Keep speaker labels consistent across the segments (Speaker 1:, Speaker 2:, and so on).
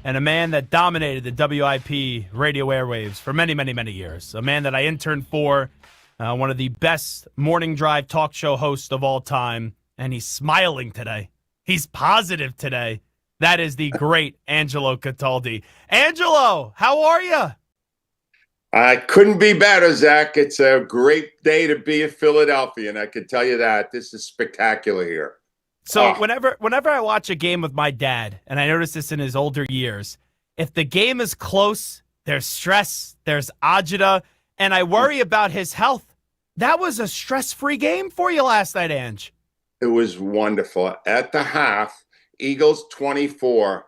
Speaker 1: and a man that dominated the WIP radio airwaves for many, many, many years. A man that I interned for, one of the best morning drive talk show hosts of all time, and he's smiling today. He's positive today. That is the great Angelo Cataldi. Angelo, how are you?
Speaker 2: I couldn't be better, Zach. It's a great day to be in Philadelphia, and I can tell you that. This is spectacular here.
Speaker 1: So whenever I watch a game with my dad, and I notice this in his older years, if the game is close, there's stress, there's agita, and I worry about his health. That was a stress-free game for you last night, Ange.
Speaker 2: It was wonderful. At the half, Eagles 24,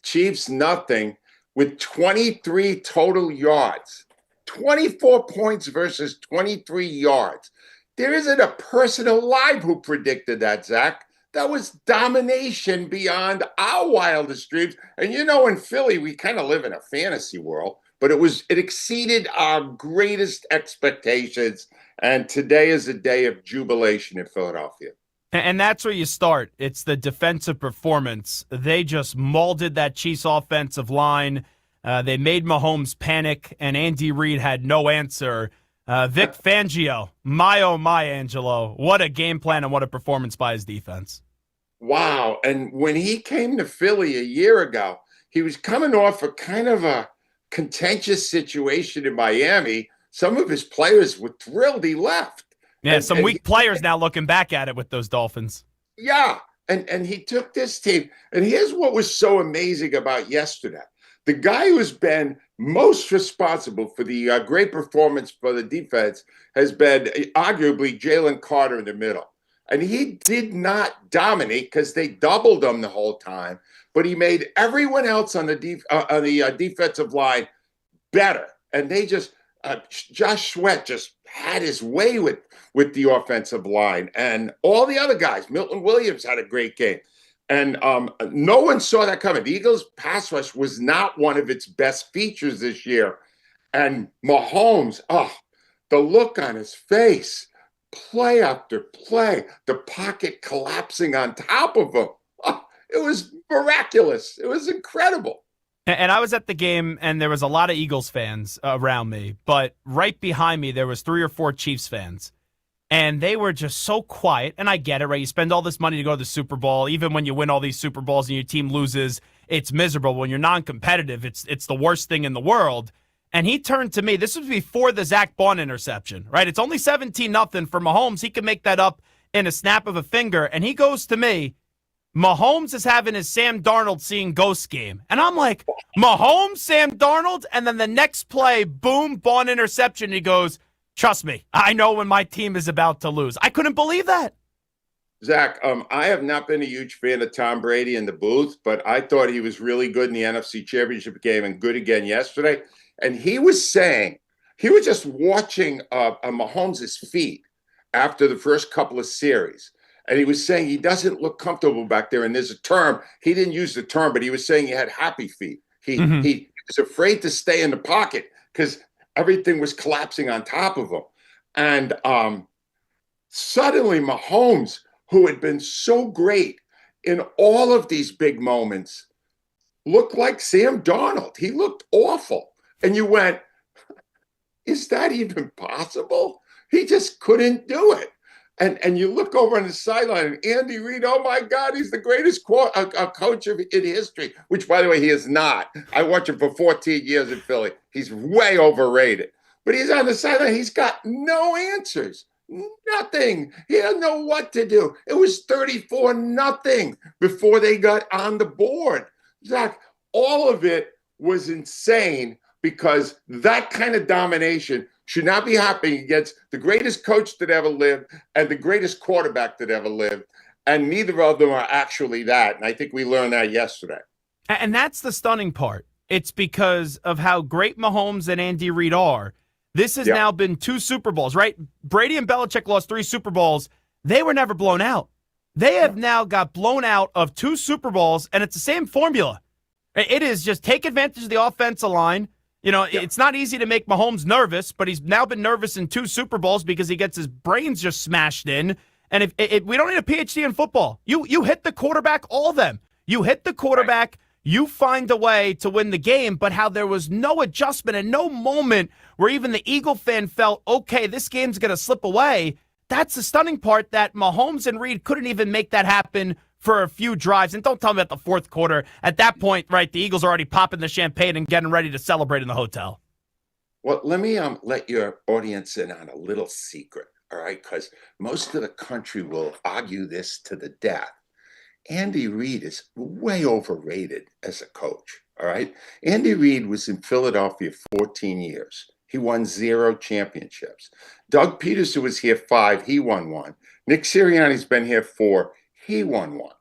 Speaker 2: Chiefs nothing, with 23 total yards. 24 points versus 23 yards. There isn't a person alive who predicted that, Zach. That was domination beyond our wildest dreams. And you know, in Philly, we kind of live in a fantasy world, but it exceeded our greatest expectations. And today is a day of jubilation in Philadelphia.
Speaker 1: And that's where you start. It's the defensive performance. They just molded that Chiefs offensive line. They made Mahomes panic, and Andy Reid had no answer. Vic Fangio, my oh my, Angelo. What a game plan and what a performance by his defense.
Speaker 2: Wow. And when he came to Philly a year ago, he was coming off a kind of a contentious situation in Miami. Some of his players were thrilled he left.
Speaker 1: Yeah, some weak players now looking back at it with those Dolphins.
Speaker 2: Yeah, and he took this team. And here's what was so amazing about yesterday. The guy who's been most responsible for the great performance for the defense has been arguably Jalen Carter in the middle. And he did not dominate because they doubled him the whole time, but he made everyone else on the defensive line better. And they just Josh Sweat just had his way with the offensive line, and all the other guys. Milton Williams had a great game, and no one saw that coming. The Eagles' pass rush was not one of its best features this year, and Mahomes, the look on his face, play after play, the pocket collapsing on top of him. It was miraculous. It was incredible.
Speaker 1: And I was at the game, and there was a lot of Eagles fans around me, but right behind me, there was 3 or 4 Chiefs fans, and they were just so quiet, and I get it, right? You spend all this money to go to the Super Bowl. Even when you win all these Super Bowls and your team loses, it's miserable. When you're non-competitive, it's the worst thing in the world. And he turned to me. This was before the Zach Bond interception, right? It's only 17-0 for Mahomes. He can make that up in a snap of a finger, and he goes to me, Mahomes is having his Sam Darnold seeing ghost game. And I'm like, Mahomes, Sam Darnold? And then the next play, boom, Bond interception. He goes, trust me, I know when my team is about to lose. I couldn't believe that.
Speaker 2: Zach, I have not been a huge fan of Tom Brady in the booth, but I thought he was really good in the NFC Championship game and good again yesterday. And he was saying, he was just watching Mahomes' feet after the first couple of series. And he was saying he doesn't look comfortable back there. And there's a term, he didn't use the term, but he was saying he had happy feet. He was afraid to stay in the pocket because everything was collapsing on top of him. And suddenly Mahomes, who had been so great in all of these big moments, looked like Sam Darnold. He looked awful. And you went, is that even possible? He just couldn't do it. And you look over on the sideline, and Andy Reid, oh, my God, he's the greatest coach in history, which, by the way, he is not. I watched him for 14 years in Philly. He's way overrated. But he's on the sideline. He's got no answers, nothing. He doesn't know what to do. It was 34-0 before they got on the board. Zach, all of it was insane because that kind of domination should not be happening against the greatest coach that ever lived and the greatest quarterback that ever lived. And neither of them are actually that. And I think we learned that yesterday.
Speaker 1: And that's the stunning part. It's because of how great Mahomes and Andy Reid are. This has now been 2 Super Bowls, right? Brady and Belichick lost 3 Super Bowls. They were never blown out. They have now got blown out of 2 Super Bowls, and it's the same formula. It is just take advantage of the offensive line. You know, it's not easy to make Mahomes nervous, but he's now been nervous in 2 Super Bowls because he gets his brains just smashed in. And if we don't need a PhD in football. You hit the quarterback, all of them. You hit the quarterback, you find a way to win the game, but how there was no adjustment and no moment where even the Eagle fan felt, okay, this game's going to slip away. That's the stunning part, that Mahomes and Reed couldn't even make that happen for a few drives. And don't tell me at the fourth quarter. At that point, right, the Eagles are already popping the champagne and getting ready to celebrate in the hotel.
Speaker 2: Well, let me let your audience in on a little secret, all right? Because most of the country will argue this to the death. Andy Reid is way overrated as a coach, all right? Andy Reid was in Philadelphia 14 years. He won 0 championships. Doug Peterson was here 5. He won 1. Nick Sirianni's been here 4. He won 1.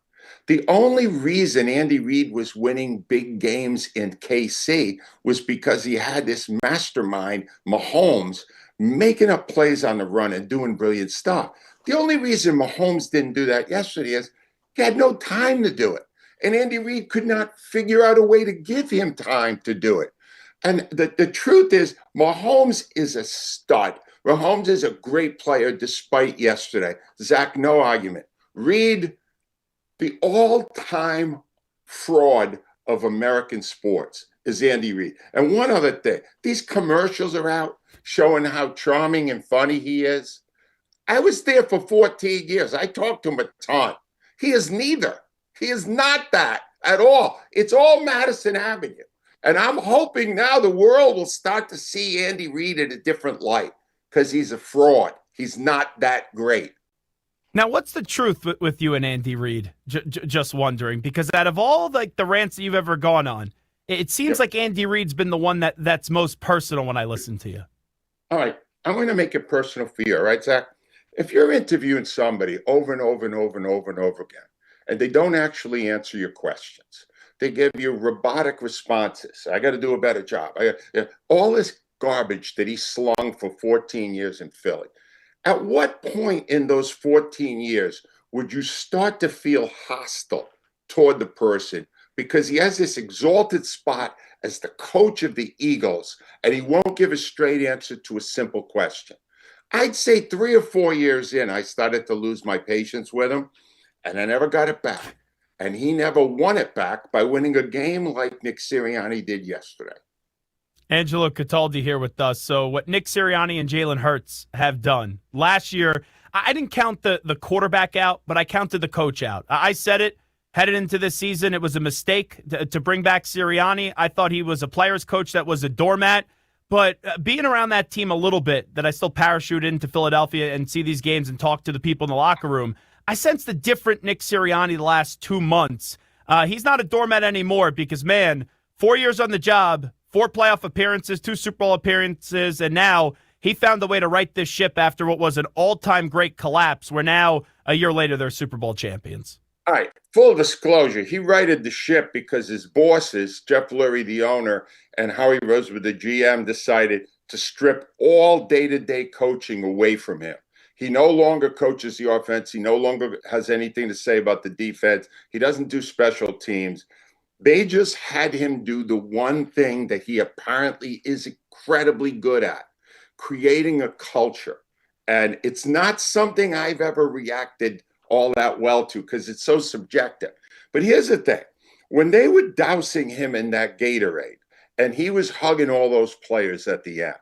Speaker 2: The only reason Andy Reid was winning big games in KC was because he had this mastermind, Mahomes, making up plays on the run and doing brilliant stuff. The only reason Mahomes didn't do that yesterday is he had no time to do it. And Andy Reid could not figure out a way to give him time to do it. And the truth is, Mahomes is a stud. Mahomes is a great player despite yesterday. Zach, no argument. Reid, the all-time fraud of American sports is Andy Reid. And one other thing, these commercials are out showing how charming and funny he is. I was there for 14 years. I talked to him a ton. He is neither. He is not that at all. It's all Madison Avenue. And I'm hoping now the world will start to see Andy Reid in a different light because he's a fraud. He's not that great.
Speaker 1: Now, what's the truth with you and Andy Reid? Just wondering, because out of all the rants that you've ever gone on, it seems like Andy Reid's been the one that's most personal when I listen to you.
Speaker 2: All right. I'm going to make it personal for you. All right, Zach? If you're interviewing somebody over and over and over and over and over again, and they don't actually answer your questions, they give you robotic responses. I got to do a better job. All this garbage that he slung for 14 years in Philly. At what point in those 14 years would you start to feel hostile toward the person because he has this exalted spot as the coach of the Eagles and he won't give a straight answer to a simple question? I'd say 3 or 4 years in, I started to lose my patience with him, and I never got it back. And he never won it back by winning a game like Nick Sirianni did yesterday.
Speaker 1: Angelo Cataldi here with us. So what Nick Sirianni and Jalen Hurts have done last year, I didn't count the quarterback out, but I counted the coach out. I said it headed into this season. It was a mistake to bring back Sirianni. I thought he was a player's coach that was a doormat. But being around that team a little bit, that I still parachute into Philadelphia and see these games and talk to the people in the locker room, I sensed the different Nick Sirianni the last 2 months. He's not a doormat anymore because, man, 4 years on the job, 4 playoff appearances, 2 Super Bowl appearances, and now he found a way to right this ship after what was an all-time great collapse, where now, a year later, they're Super Bowl champions.
Speaker 2: All right, full disclosure, he righted the ship because his bosses, Jeff Lurie, the owner, and Howie Rosewood, the GM, decided to strip all day-to-day coaching away from him. He no longer coaches the offense. He no longer has anything to say about the defense. He doesn't do special teams. They just had him do the one thing that he apparently is incredibly good at, creating a culture. And it's not something I've ever reacted all that well to because it's so subjective. But here's the thing. When they were dousing him in that Gatorade and he was hugging all those players at the end,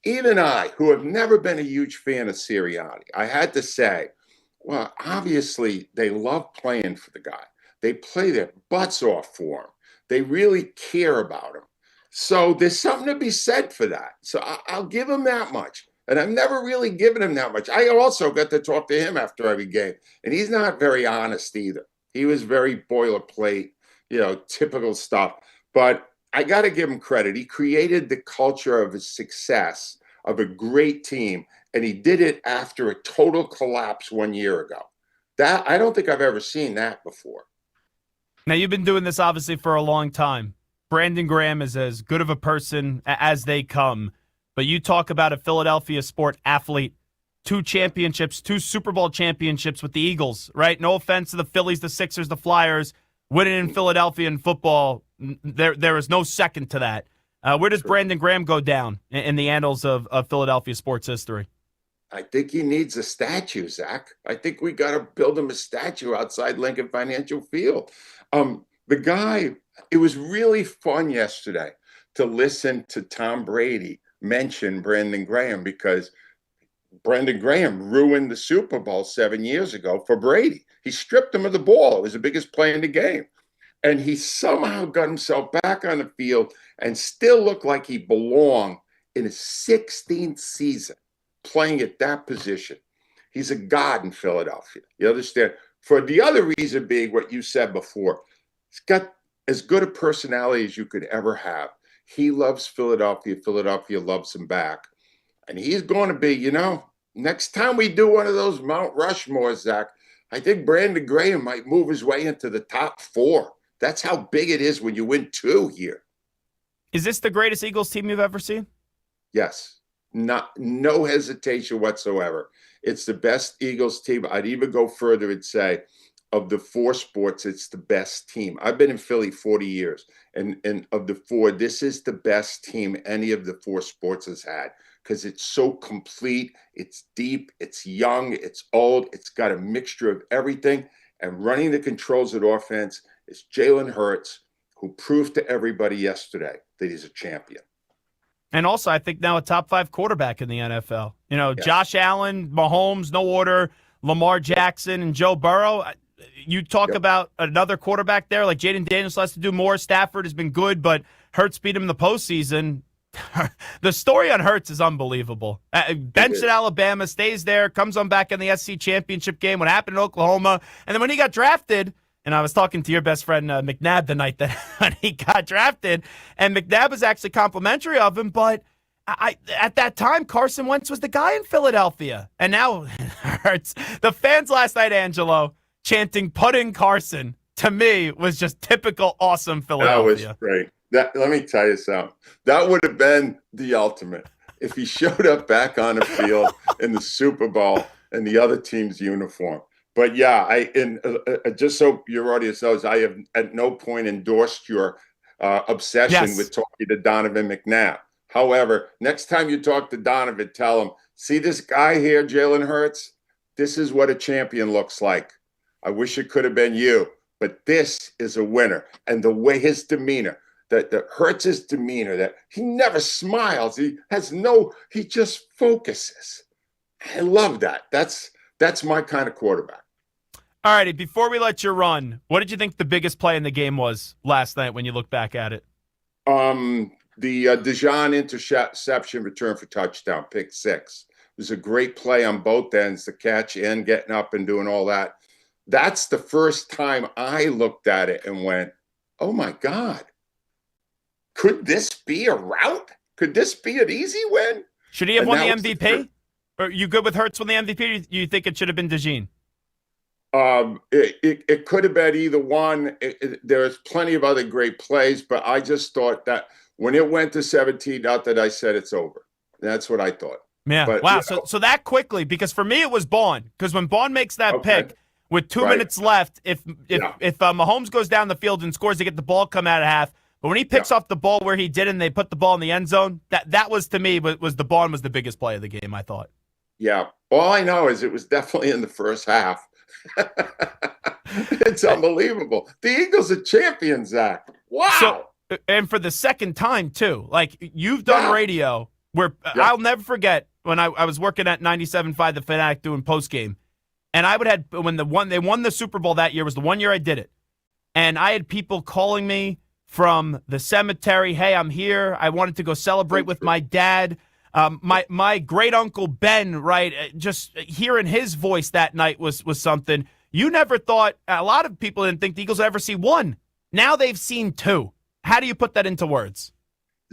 Speaker 2: even I, who have never been a huge fan of Sirianni, I had to say, well, obviously they love playing for the guy. They play their butts off for him. They really care about him. So there's something to be said for that. So I'll give him that much. And I've never really given him that much. I also got to talk to him after every game. And he's not very honest either. He was very boilerplate, typical stuff. But I got to give him credit. He created the culture of his success, of a great team. And he did it after a total collapse 1 year ago. That I don't think I've ever seen that before.
Speaker 1: Now, you've been doing this, obviously, for a long time. Brandon Graham is as good of a person as they come. But you talk about a Philadelphia sport athlete, 2 championships, 2 Super Bowl championships with the Eagles, right? No offense to the Phillies, the Sixers, the Flyers. Winning in Philadelphia in football, there is no second to that. Where does Brandon Graham go down in the annals of Philadelphia sports history?
Speaker 2: I think he needs a statue, Zach. I think we got to build him a statue outside Lincoln Financial Field. The guy It was really fun yesterday to listen to Tom Brady mention Brandon Graham because Brandon Graham ruined the Super Bowl 7 years ago for Brady. He stripped him of the ball. It was the biggest play in the game. And he somehow got himself back on the field and still looked like he belonged in his 16th season playing at that position. He's a god in Philadelphia. You understand? For the other reason being what you said before, he's got as good a personality as you could ever have. He loves Philadelphia. Philadelphia loves him back. And he's going to be, next time we do one of those Mount Rushmore, Zach, I think Brandon Graham might move his way into the top 4. That's how big it is when you win 2 here.
Speaker 1: Is this the greatest Eagles team you've ever seen?
Speaker 2: Yes. No hesitation whatsoever. It's the best Eagles team. I'd even go further and say, of the 4 sports, it's the best team. I've been in Philly 40 years, and of the 4, this is the best team any of the 4 sports has had because it's so complete, it's deep, it's young, it's old, it's got a mixture of everything. And running the controls of offense is Jalen Hurts, who proved to everybody yesterday that he's a champion.
Speaker 1: And also, I think now a top 5 quarterback in the NFL.
Speaker 2: Yes.
Speaker 1: Josh Allen, Mahomes, no order, Lamar Jackson, and Joe Burrow. You talk about another quarterback there, like Jaden Daniels has to do more. Stafford has been good, but Hurts beat him in the postseason. The story on Hurts is unbelievable. Benched at Alabama, stays there, comes on back in the SC championship game, what happened in Oklahoma. And then when he got drafted, and I was talking to your best friend McNabb the night that when he got drafted, and McNabb was actually complimentary of him, but at that time, Carson Wentz was the guy in Philadelphia. And now Hurts. The fans last night, Angelo, chanting "Putting Carson," to me was just typical awesome Philadelphia.
Speaker 2: That was great. Let me tell you something. That would have been the ultimate if he showed up back on the field in the Super Bowl in the other team's uniform. But yeah, just so your audience knows, I have at no point endorsed your obsession with talking to Donovan McNabb. However, next time you talk to Donovan, tell him, see this guy here, Jalen Hurts? This is what a champion looks like. I wish it could have been you, but this is a winner. And the way his demeanor, that Hurts' demeanor, that he never smiles. He just focuses. I love that. That's my kind of quarterback.
Speaker 1: All righty, before we let you run, what did you think the biggest play in the game was last night when you look back at it?
Speaker 2: The Dijon interception return for touchdown, pick 6. It was a great play on both ends, the catch and getting up and doing all that. That's the first time I looked at it and went, oh, my God. Could this be a route? Could this be an easy win?
Speaker 1: Should he have won the MVP? Are you good with Hurts won the MVP? Or you think it should have been Dijon?
Speaker 2: It could have been either one. There's plenty of other great plays, but I just thought that when it went to 17, not that I said it's over. That's what I thought.
Speaker 1: Yeah. But, wow. So that quickly, because for me it was Bond. Because when Bond makes that pick with 2 minutes left, if Mahomes goes down the field and scores, they get the ball come out of half. But when he picks off the ball where he did and they put the ball in the end zone, that was to me was the Bond was the biggest play of the game, I thought.
Speaker 2: Yeah. All I know is it was definitely in the first half. It's unbelievable. The Eagles are champions, Zach. Wow.
Speaker 1: And for the second time, too. Like, you've done radio where I'll never forget when I was working at 97.5 The Fanatic doing postgame. And I would have, when they won the Super Bowl that year, was the one year I did it. And I had people calling me from the cemetery, hey, I'm here. I wanted to go celebrate with my dad. My great uncle Ben, right? Just hearing his voice that night was something. You never thought, a lot of people didn't think the Eagles would ever see 1. Now they've seen 2. How do you put that into words?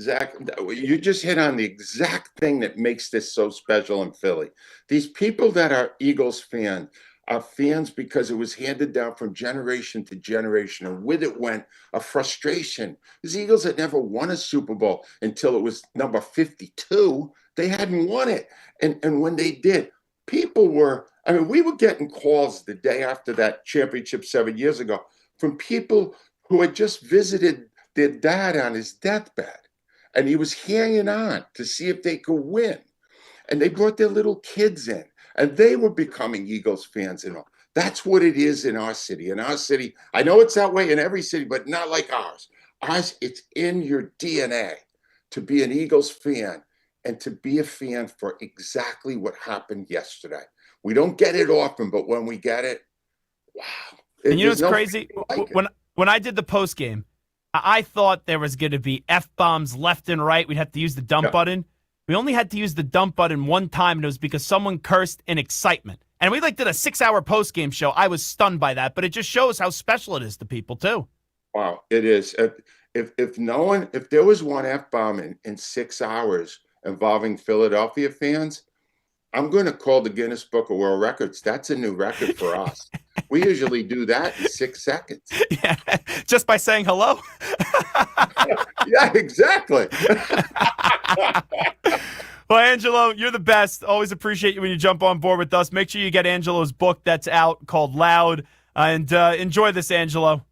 Speaker 2: Zach, you just hit on the exact thing that makes this so special in Philly. These people that are Eagles fans are fans because it was handed down from generation to generation, and with it went a frustration. The Eagles had never won a Super Bowl until it was number 52. They hadn't won it. And when they did, people were, we were getting calls the day after that championship 7 years ago from people who had just visited their dad on his deathbed, and he was hanging on to see if they could win. And they brought their little kids in, and they were becoming Eagles fans and all. That's what it is in our city. In our city, I know it's that way in every city, but not like ours. it's in your DNA to be an Eagles fan and to be a fan for exactly what happened yesterday. We don't get it often, but when we get it, wow.
Speaker 1: And you know
Speaker 2: There's
Speaker 1: what's
Speaker 2: no
Speaker 1: crazy?
Speaker 2: like it.
Speaker 1: When I did the post game, I thought there was going to be F-bombs left and right. We'd have to use the dump
Speaker 2: Yeah.
Speaker 1: button. We only had to use the dump button one time, and it was because someone cursed in excitement. And we did a 6-hour post game show. I was stunned by that, but it just shows how special it is to people too.
Speaker 2: Wow, it is. If there was one F-bomb in 6 hours involving Philadelphia fans, I'm going to call the Guinness Book of World Records. That's a new record for us. We usually do that in 6 seconds.
Speaker 1: Yeah, just by saying hello.
Speaker 2: Yeah, exactly.
Speaker 1: Well, Angelo, you're the best. Always appreciate you when you jump on board with us. Make sure you get Angelo's book that's out called Loud. And enjoy this, Angelo.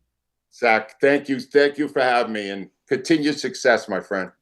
Speaker 2: Zach, thank you. Thank you for having me, and continued success, my friend.